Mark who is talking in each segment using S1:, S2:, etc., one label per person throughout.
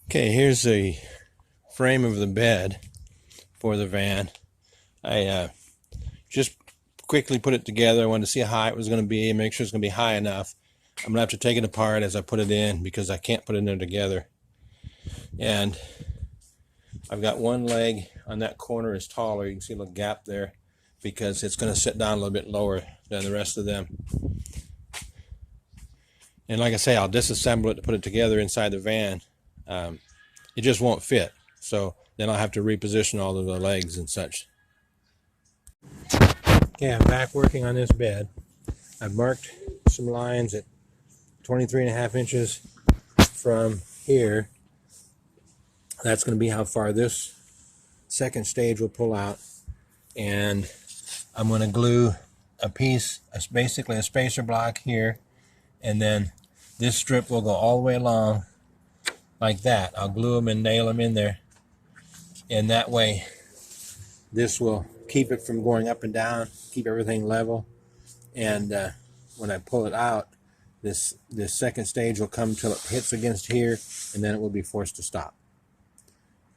S1: Okay, here's the frame of the bed for the van. I just quickly put it together. I wanted to see how high it was going to be and make sure it's going to be high enough. I'm going to have to take it apart as I put it in because I can't put it in there together. And I've got one leg on that corner is taller. You can see a little gap there because it's going to sit down a little bit lower than the rest of them. And like I say, I'll disassemble it to put it together inside the van. It just won't fit. So then I'll have to reposition all of the legs and such. Okay, I'm back working on this bed. I've marked some lines at 23.5 inches from here. That's going to be how far this second stage will pull out. And I'm going to glue a piece, basically a spacer block here, and then this strip will go all the way along like that. I'll glue them and nail them in there, and that way this will keep it from going up and down, keep everything level. And when I pull it out, this second stage will come till it hits against here, and then it will be forced to stop.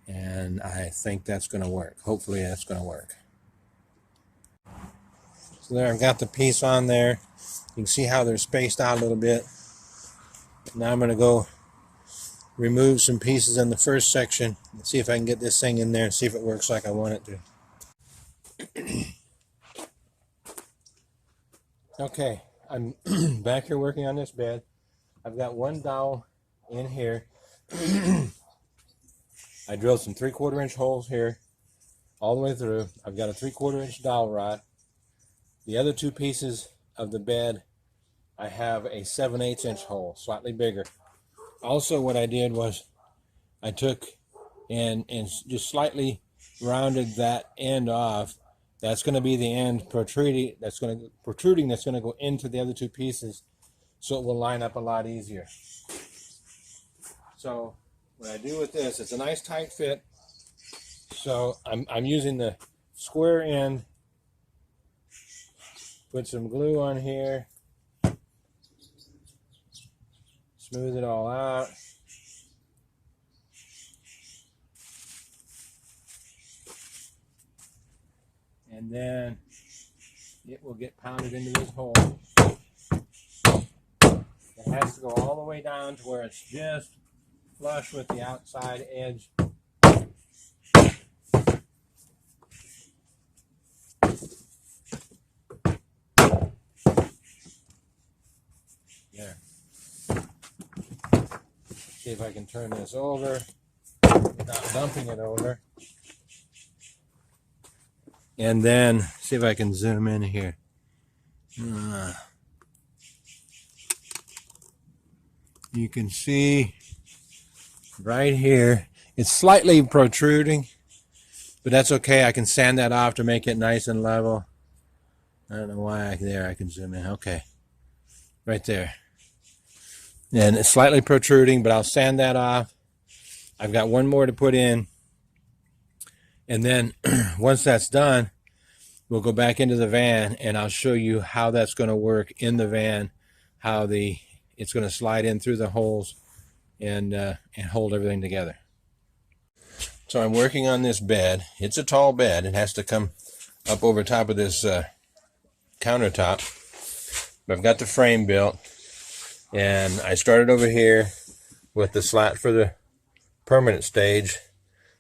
S1: And I think that's going to work. Hopefully that's going to work. So there, I've got the piece on there. You can see how they're spaced out a little bit. Now I'm going to go remove some pieces in the first section and see if I can get this thing in there and see if it works like I want it to. Okay, I'm back here working on this bed. I've got one dowel in here. I drilled some 3/4 inch holes here all the way through. I've got a 3/4 inch dowel rod. The other two pieces of the bed, I have a 7/8 inch hole, slightly bigger. Also, what I did was I took and just slightly rounded that end off. That's going to be the end protruding. That's going to go into the other two pieces, so it will line up a lot easier. So what I do with this, it's a nice tight fit. So I'm using the square end. Put some glue on here. Smooth it all out. And then it will get pounded into this hole. It has to go all the way down to where it's just flush with the outside edge. There. See if I can turn this over without dumping it over. And then see if I can zoom in here. You can see right here, it's slightly protruding, but that's okay. I can sand that off to make it nice and level. I don't know why I can zoom in. Okay, right there. And it's slightly protruding, but I'll sand that off. I've got one more to put in. And then once that's done, we'll go back into the van and I'll show you how that's going to work in the van, how it's going to slide in through the holes and hold everything together. So I'm working on this bed. It's a tall bed. It has to come up over top of this countertop. But I've got the frame built, and I started over here with the slat for the permanent stage,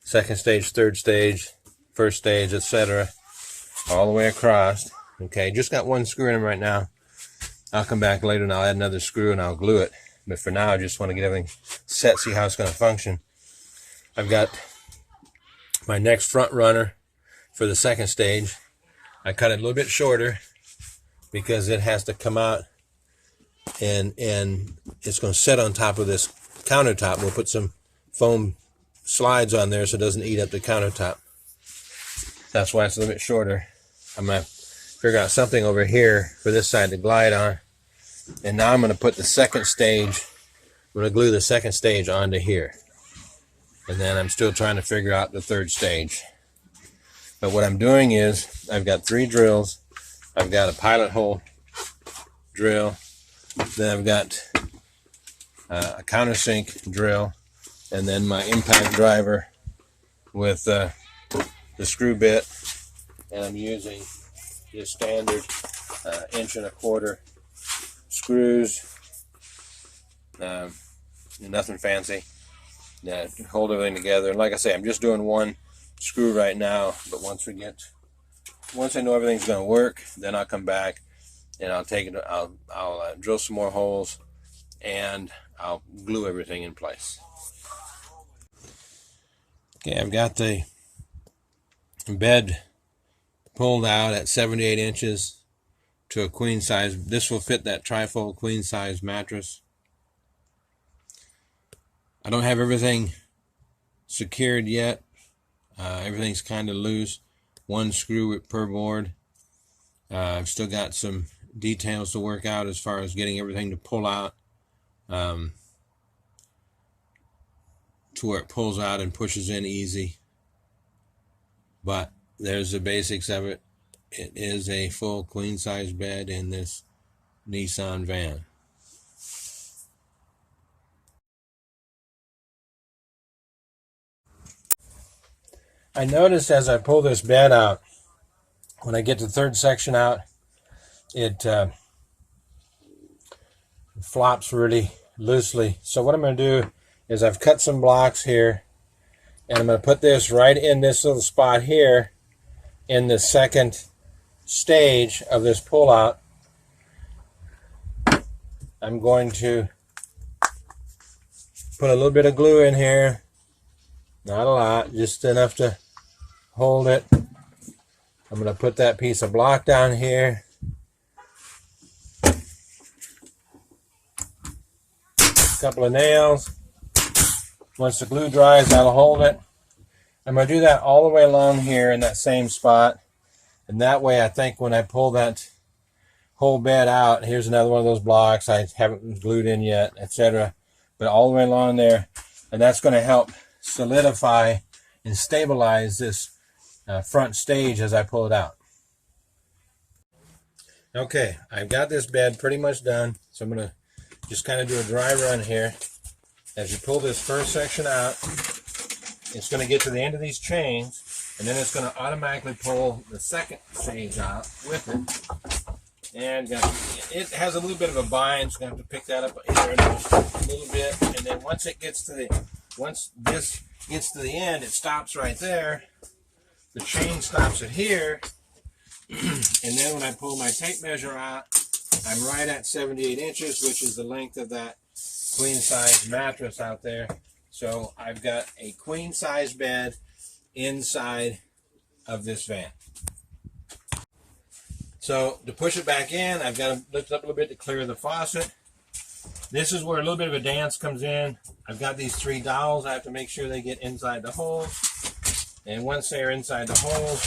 S1: second stage, third stage, first stage, etc., all the way across. Okay, just got one screw in them right now. I'll come back later and I'll add another screw and I'll glue it. But for now, I just want to get everything set, see how it's going to function. I've got my next front runner for the second stage. I cut it a little bit shorter because it has to come out and it's going to set on top of this countertop. We'll put some foam slides on there so it doesn't eat up the countertop. That's why it's a little bit shorter. I'm going to figure out something over here for this side to glide on. And now I'm going to put the second stage, I'm going to glue the second stage onto here. And then I'm still trying to figure out the third stage. But what I'm doing is I've got 3 drills. I've got a pilot hole drill. Then I've got a countersink drill. and then my impact driver with the screw bit, and I'm using just standard 1.25" screws, nothing fancy. Hold everything together. And like I say, I'm just doing one screw right now, but once I know everything's going to work, then I'll come back and I'll take it. I'll drill some more holes, and I'll glue everything in place. Okay, I've got the bed pulled out at 78 inches to a queen size. This will fit that trifold queen size mattress. I don't have everything secured yet. Everything's kind of loose. One screw per board. I've still got some details to work out as far as getting everything to pull out to where it pulls out and pushes in easy. But there's the basics of it. It is a full queen size bed in this Nissan van. I noticed as I pull this bed out, when I get the third section out, it flops really loosely. So what I'm going to do is I've cut some blocks here, and I'm going to put this right in this little spot here in the second stage of this pull out. I'm going to put a little bit of glue in here. Not a lot, just enough to hold it. I'm going to put that piece of block down here. A couple of nails. Once the glue dries, that'll hold it. I'm going to do that all the way along here in that same spot. And that way, I think when I pull that whole bed out, here's another one of those blocks I haven't glued in yet, etc. But all the way along there, and that's going to help solidify and stabilize this front stage as I pull it out. Okay, I've got this bed pretty much done, so I'm going to just kind of do a dry run here. As you pull this first section out, it's going to get to the end of these chains, and then it's going to automatically pull the second stage out with it. And it has a little bit of a bind, so I'm going to have to pick that up here in a little bit. And then once this gets to the end, it stops right there. The chain stops it here. And then when I pull my tape measure out, I'm right at 78 inches, which is the length of that queen size mattress out there. So I've got a queen size bed inside of this van. So to push it back in, I've got to lift it up a little bit to clear the faucet. This is where a little bit of a dance comes in. I've got these 3 dowels. I have to make sure they get inside the holes. And once they're inside the holes,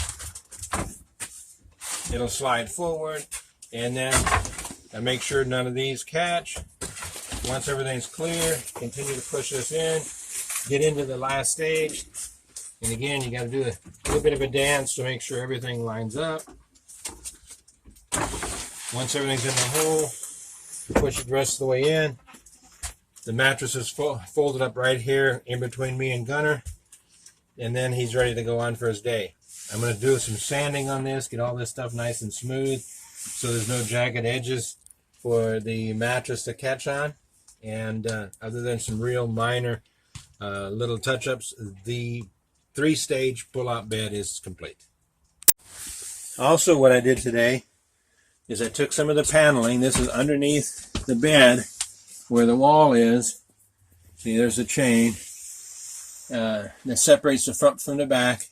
S1: it'll slide forward. And then I make sure none of these catch. Once everything's clear, continue to push this in. Get into the last stage. And again, you got to do a little bit of a dance to make sure everything lines up. Once everything's in the hole, you push it the rest of the way in. The mattress is folded up right here in between me and Gunner. And then he's ready to go on for his day. I'm going to do some sanding on this, get all this stuff nice and smooth so there's no jagged edges for the mattress to catch on. And other than some real minor little touch-ups, the 3-stage pull-out bed is complete. Also, what I did today is I took some of the paneling. This is underneath the bed where the wall is. See, there's a chain that separates the front from the back.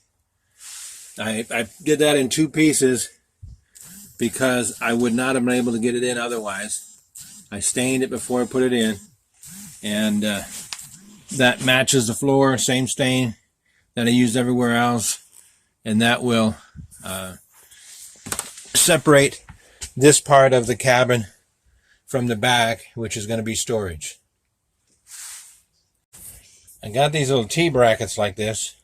S1: I did that in 2 pieces because I would not have been able to get it in otherwise. I stained it before I put it in, and that matches the floor, same stain that I used everywhere else, and that will separate this part of the cabin from the back, which is going to be storage. I got these little T-brackets like this.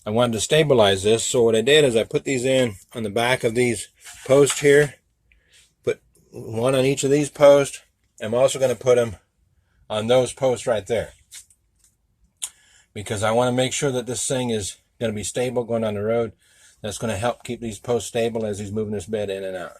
S1: I wanted to stabilize this, so what I did is I put these in on the back of these posts here. Put one on each of these posts. I'm also going to put them on those posts right there. because I want to make sure that this thing is going to be stable going on the road. That's going to help keep these posts stable as he's moving this bed in and out.